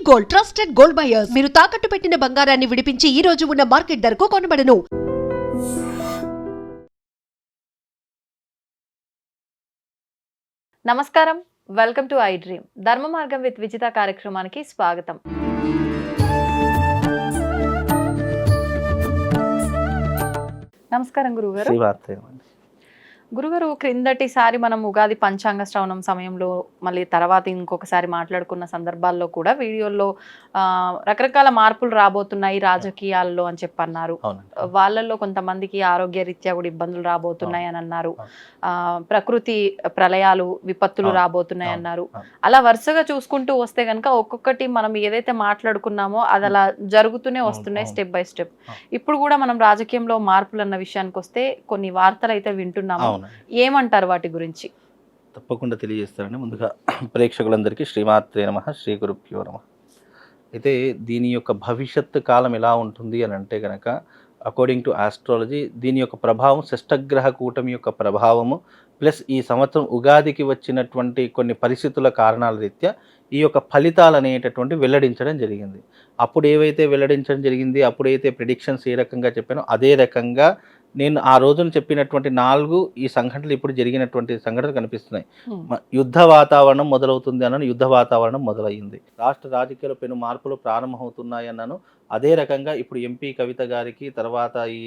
Gold, trusted gold buyers. మీరు తాకట్టు పెట్టిన బంగారాన్ని విడిపించి ఈ రోజు ఉన్న మార్కెట్ ధరకు కొనబడను. నమస్కారం, వెల్కమ్ టు ఐ డ్రీమ్. ధర్మ మార్గం విత్ విజిత కార్యక్రమానికి స్వాగతం. నమస్కారం గురుగారు. గురుగారు, క్రిందటిసారి మనం ఉగాది పంచాంగ శ్రవణం సమయంలో మళ్ళీ తర్వాత ఇంకొకసారి మాట్లాడుకున్న సందర్భాల్లో కూడా వీడియోల్లో రకరకాల మార్పులు రాబోతున్నాయి రాజకీయాల్లో అని చెప్పన్నారు. వాళ్ళల్లో కొంతమందికి ఆరోగ్య రీత్యా కూడా ఇబ్బందులు రాబోతున్నాయి అని అన్నారు. ప్రకృతి ప్రళయాలు, విపత్తులు రాబోతున్నాయి అన్నారు. అలా వరుసగా చూసుకుంటూ వస్తే కనుక ఒక్కొక్కటి మనం ఏదైతే మాట్లాడుకున్నామో అది అలా జరుగుతూనే వస్తున్నాయి స్టెప్ బై స్టెప్. ఇప్పుడు కూడా మనం రాజకీయంలో మార్పులు అన్న విషయానికి వస్తే కొన్ని వార్తలు అయితే వింటున్నాము. ఏమంటారు వాటి గురించి? తప్పకుండా తెలియజేస్తారండి. ముందుగా ప్రేక్షకులందరికీ శ్రీమాత్రే నమః, శ్రీ గురుభ్యో నమః. అయితే దీని యొక్క భవిష్యత్తు కాలం ఎలా ఉంటుంది అని అంటే కనుక, అకార్డింగ్ టు ఆస్ట్రాలజీ దీని యొక్క ప్రభావం షష్టగ్రహ కూటమి యొక్క ప్రభావము ప్లస్ ఈ సంవత్సరం ఉగాదికి వచ్చినటువంటి కొన్ని పరిస్థితుల కారణాల రీత్యా ఈ యొక్క ఫలితాలు అనేటటువంటి వెల్లడించడం జరిగింది. అప్పుడు ఏవైతే వెల్లడించడం జరిగింది, అప్పుడైతే ప్రిడిక్షన్స్ ఏ రకంగా చెప్పానో అదే రకంగా నేను ఆ రోజున చెప్పినటువంటి 4 ఈ సంఘటనలు ఇప్పుడు జరిగినటువంటి సంఘటనలు కనిపిస్తున్నాయి. యుద్ధ వాతావరణం మొదలవుతుంది అన్నాను, యుద్ధ వాతావరణం మొదలయ్యింది. రాష్ట్ర రాజకీయాలు పెను మార్పులు ప్రారంభమవుతున్నాయి అన్నాను. అదే రకంగా ఇప్పుడు ఎంపీ కవిత గారికి తర్వాత ఈ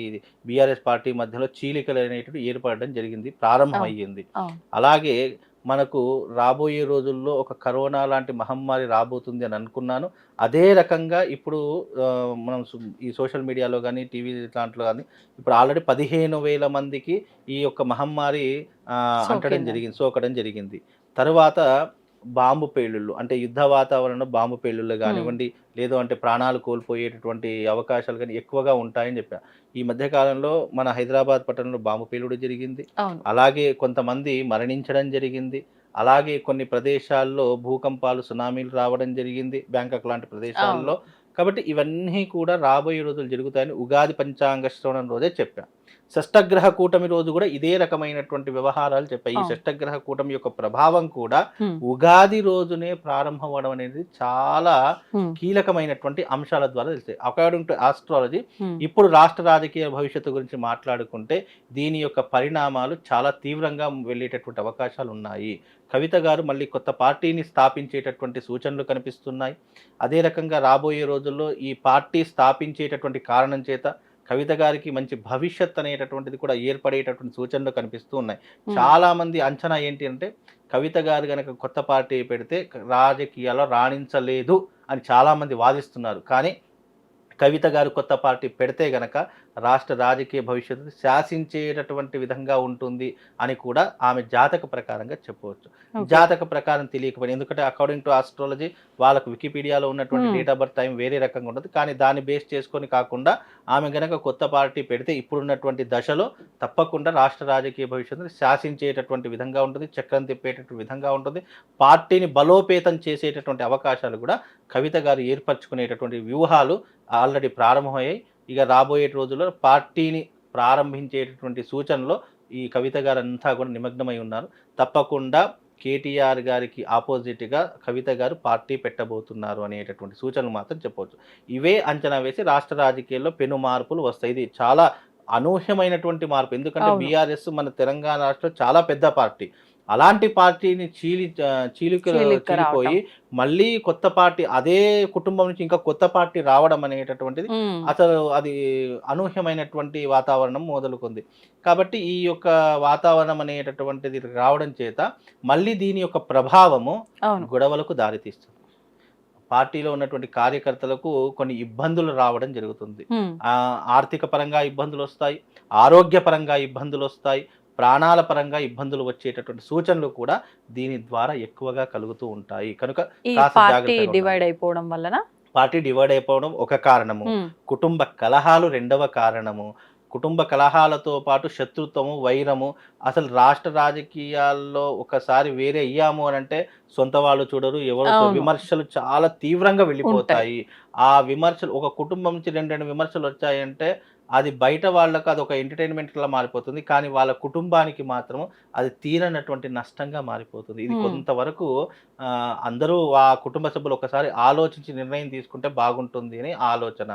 బీఆర్ఎస్ పార్టీ మధ్యలో చీలికలు అనేటువంటి ఏర్పడడం జరిగింది, ప్రారంభమయ్యింది. అలాగే మనకు రాబోయే రోజుల్లో ఒక కరోనా లాంటి మహమ్మారి రాబోతుంది అని అనుకున్నాను. అదే రకంగా ఇప్పుడు మనం ఈ సోషల్ మీడియాలో కానీ టీవీ దాంట్లో కానీ ఇప్పుడు ఆల్రెడీ 15,000 మందికి ఈ యొక్క మహమ్మారి సోకడం జరిగింది. తర్వాత బాంబు పేలుళ్ళు అంటే యుద్ధ వాతావరణంలో బాంబు పేలుళ్ళు కానివ్వండి, లేదు అంటే ప్రాణాలు కోల్పోయేటటువంటి అవకాశాలు కానీ ఎక్కువగా ఉంటాయని చెప్పారు. ఈ మధ్యకాలంలో మన హైదరాబాద్ పట్టణంలో బాంబు పేలుడు జరిగింది. అలాగే కొంతమంది మరణించడం జరిగింది. అలాగే కొన్ని ప్రదేశాల్లో భూకంపాలు, సునామీలు రావడం జరిగింది, బ్యాంకాక్ లాంటి ప్రదేశాల్లో. కాబట్టి ఇవన్నీ కూడా రాబోయే రోజులు జరుగుతాయని ఉగాది పంచాంగ శ్రవణం రోజే చెప్పాను. షష్టగ్రహ కూటమి రోజు కూడా ఇదే రకమైనటువంటి వ్యవహారాలు చెప్పాయి. ఈ షష్టగ్రహ కూటమి యొక్క ప్రభావం కూడా ఉగాది రోజునే ప్రారంభం అవడం అనేది చాలా కీలకమైనటువంటి అంశాల ద్వారా తెలుస్తాయి. అకార్డింగ్ టు ఆస్ట్రాలజీ ఇప్పుడు రాష్ట్ర రాజకీయ భవిష్యత్తు గురించి మాట్లాడుకుంటే దీని యొక్క పరిణామాలు చాలా తీవ్రంగా వెళ్ళేటటువంటి అవకాశాలు ఉన్నాయి. కవిత గారు మళ్ళీ కొత్త పార్టీని స్థాపించేటటువంటి సూచనలు కనిపిస్తున్నాయి. అదే రకంగా రాబోయే రోజుల్లో ఈ పార్టీ స్థాపించేటటువంటి కారణం చేత కవిత గారికి మంచి భవిష్యత్ అనేటటువంటిది కూడా ఏర్పడేటటువంటి సూచనలు కనిపిస్తూ ఉన్నాయి. చాలా మంది అంచనా ఏంటి అంటే కవిత గారు కనుక కొత్త పార్టీ పెడితే రాజకీయాల్లో రాణించలేదు అని చాలామంది వాదిస్తున్నారు. కానీ కవిత గారు కొత్త పార్టీ పెడితే గనక రాష్ట్ర రాజకీయ భవిష్యత్తు శాసించేటటువంటి విధంగా ఉంటుంది అని కూడా ఆమె జాతక ప్రకారంగా చెప్పవచ్చు. జాతక ప్రకారం తెలియకపోయినా, ఎందుకంటే అకార్డింగ్ టు ఆస్ట్రాలజీ వాళ్ళకు వికీపీడియాలో ఉన్నటువంటి డేట్ ఆఫ్ బర్త్ టైం వేరే రకంగా ఉంటుంది. కానీ దాన్ని బేస్ చేసుకొని కాకుండా ఆమె గనక కొత్త పార్టీ పెడితే ఇప్పుడున్నటువంటి దశలో తప్పకుండా రాష్ట్ర రాజకీయ భవిష్యత్తును శాసించేటటువంటి విధంగా ఉంటుంది, చక్రం తిప్పేటటువంటి విధంగా ఉంటుంది. పార్టీని బలోపేతం చేసేటటువంటి అవకాశాలు కూడా కవిత గారు ఏర్పరచుకునేటటువంటి వ్యూహాలు ఆల్రెడీ ప్రారంభమయ్యాయి. ఇక రాబోయే రోజుల్లో పార్టీని ప్రారంభించేటటువంటి సూచనలో ఈ కవిత గారు అంతా కూడా నిమగ్నమై ఉన్నారు. తప్పకుండా కేటీఆర్ గారికి ఆపోజిట్గా కవిత గారు పార్టీ పెట్టబోతున్నారు అనేటటువంటి సూచనలు మాత్రం చెప్పవచ్చు. ఇవే అంచనా వేసి రాష్ట్ర రాజకీయాల్లో పెను మార్పులు వస్తాయి. ఇది చాలా అనూహ్యమైనటువంటి మార్పు. ఎందుకంటే బీఆర్ఎస్ మన తెలంగాణ రాష్ట్రంలో చాలా పెద్ద పార్టీ. అలాంటి పార్టీని చీలిపోయి మళ్ళీ కొత్త పార్టీ అదే కుటుంబం నుంచి ఇంకా కొత్త పార్టీ రావడం అనేటటువంటిది అసలు అది అనూహ్యమైనటువంటి వాతావరణం మొదలుకుంది. కాబట్టి ఈ యొక్క వాతావరణం అనేటటువంటిది రావడం చేత మళ్ళీ దీని యొక్క ప్రభావము గొడవలకు దారితీస్తుంది. పార్టీలో ఉన్నటువంటి కార్యకర్తలకు కొన్ని ఇబ్బందులు రావడం జరుగుతుంది. ఆర్థిక పరంగా ఇబ్బందులు వస్తాయి, ఆరోగ్యపరంగా ఇబ్బందులు వస్తాయి, ప్రాణాల పరంగా ఇబ్బందులు వచ్చేటటువంటి సూచనలు కూడా దీని ద్వారా ఎక్కువగా కలుగుతూ ఉంటాయి. కనుక పార్టీ డివైడ్ అయిపోవడం ఒక కారణము, కుటుంబ కలహాలు రెండవ కారణము. కుటుంబ కలహాలతో పాటు శత్రుత్వము, వైరము. అసలు రాష్ట్ర రాజకీయాల్లో ఒకసారి వేరే అయ్యాము అని అంటే సొంత వాళ్ళు చూడరు, ఎవరు విమర్శలు చాలా తీవ్రంగా వెళ్ళిపోతాయి. ఆ విమర్శలు ఒక కుటుంబం నుంచి 2 విమర్శలు వచ్చాయంటే అది బయట వాళ్ళకు అది ఒక ఎంటర్టైన్మెంట్లా మారిపోతుంది, కానీ వాళ్ళ కుటుంబానికి మాత్రం అది తీరనటువంటి నష్టంగా మారిపోతుంది. ఇది కొంతవరకు అందరూ ఆ కుటుంబ సభ్యులు ఒకసారి ఆలోచించి నిర్ణయం తీసుకుంటే బాగుంటుంది అని ఆలోచన.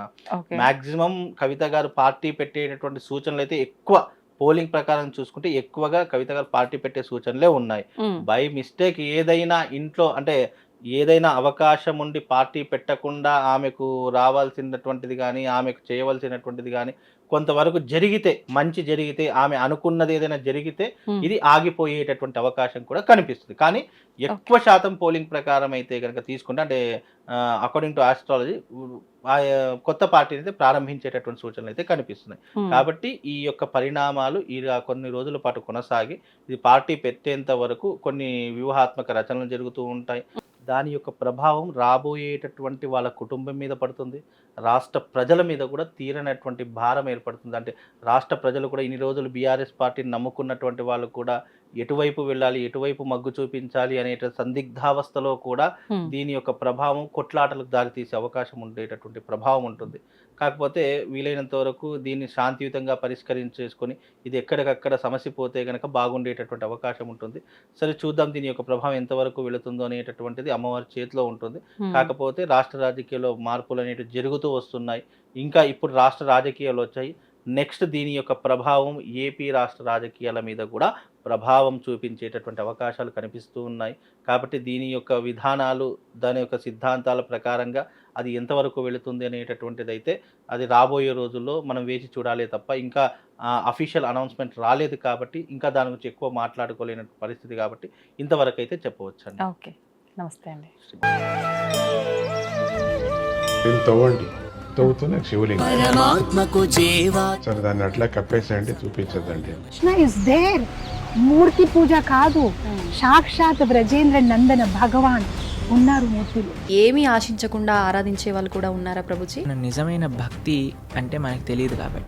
మాక్సిమం కవిత గారు పార్టీ పెట్టేటటువంటి సూచనలు అయితే ఎక్కువ పోలింగ్ ప్రకారం చూసుకుంటే ఎక్కువగా కవిత గారు పార్టీ పెట్టే సూచనలే ఉన్నాయి. బై మిస్టేక్ ఏదైనా ఇంట్లో అంటే ఏదైనా అవకాశం ఉండి పార్టీ పెట్టకుండా ఆమెకు రావాల్సినటువంటిది కానీ ఆమెకు చేయవలసినటువంటిది కానీ కొంతవరకు జరిగితే, మంచి జరిగితే, ఆమె అనుకున్నది ఏదైనా జరిగితే ఇది ఆగిపోయేటటువంటి అవకాశం కూడా కనిపిస్తుంది. కానీ ఎక్కువ శాతం పోలింగ్ ప్రకారం అయితే కనుక తీసుకుంటే అంటే అకార్డింగ్ టు ఆస్ట్రాలజీ కొత్త పార్టీని అయితే ప్రారంభించేటటువంటి సూచనలు అయితే కనిపిస్తున్నాయి. కాబట్టి ఈ యొక్క పరిణామాలు కొన్ని రోజుల పాటు కొనసాగి ఇది పార్టీ పెట్టేంత వరకు కొన్ని వ్యూహాత్మక రచనలు జరుగుతూ ఉంటాయి. దాని యొక్క ప్రభావం రాబోయేటటువంటి వాళ్ళ కుటుంబం మీద పడుతుంది, రాష్ట్ర ప్రజల మీద కూడా తీరనటువంటి భారం ఏర్పడుతుంది. అంటే రాష్ట్ర ప్రజలు కూడా ఇన్ని రోజులు బీఆర్ఎస్ పార్టీని నమ్ముకున్నటువంటి వాళ్ళు కూడా ఎటువైపు వెళ్ళాలి, ఎటువైపు మగ్గు చూపించాలి అనే సందిగ్ధావస్థలో కూడా దీని యొక్క ప్రభావం కొట్లాటలకు దారితీసే అవకాశం ఉండేటటువంటి ప్రభావం ఉంటుంది. కాకపోతే వీలైనంత వరకు దీన్ని శాంతియుతంగా పరిష్కరించేసుకొని ఇది ఎక్కడికక్కడ సమస్య పోతే కనుక బాగుండేటటువంటి అవకాశం ఉంటుంది. సరే చూద్దాం దీని యొక్క ప్రభావం ఎంతవరకు వెళుతుందో అనేటటువంటిది అమ్మవారి చేతిలో ఉంటుంది. కాకపోతే రాష్ట్ర రాజకీయాల్లో మార్పులు అనేవి జరుగుతూ వస్తున్నాయి. ఇంకా ఇప్పుడు రాష్ట్ర రాజకీయాలు వచ్చాయి. నెక్స్ట్ దీని యొక్క ప్రభావం ఏపీ రాష్ట్ర రాజకీయాల మీద కూడా ప్రభావం చూపించేటటువంటి అవకాశాలు కనిపిస్తూ ఉన్నాయి. కాబట్టి దీని యొక్క విధానాలు, దాని యొక్క సిద్ధాంతాల ప్రకారంగా అది ఎంతవరకు వెళుతుంది అనేటటువంటిది అయితే అది రాబోయే రోజుల్లో మనం వేచి చూడాలే తప్ప ఇంకా అఫీషియల్ అనౌన్స్మెంట్ రాలేదు కాబట్టి ఇంకా దాని గురించి ఎక్కువ మాట్లాడుకోలేని పరిస్థితి కాబట్టి ఇంతవరకు అయితే చెప్పవచ్చండి. ఓకే, నమస్తే అండి. తవ్వుతూనే శివలింగం సరే దాన్ని అట్లా కప్పేసేయండి, చూపించదండి. Krishna is there. మూర్తి పూజ కాదు, సాక్షాత్ బ్రజేంద్ర నందన భగవాన్ ఉన్నారు మూర్తిలో. ఏమీ ఆశించకుండా ఆరాధించే వాళ్ళు కూడా ఉన్నారా ప్రభుజీ? నిజమైన భక్తి అంటే మనకు తెలియదు కాబట్టి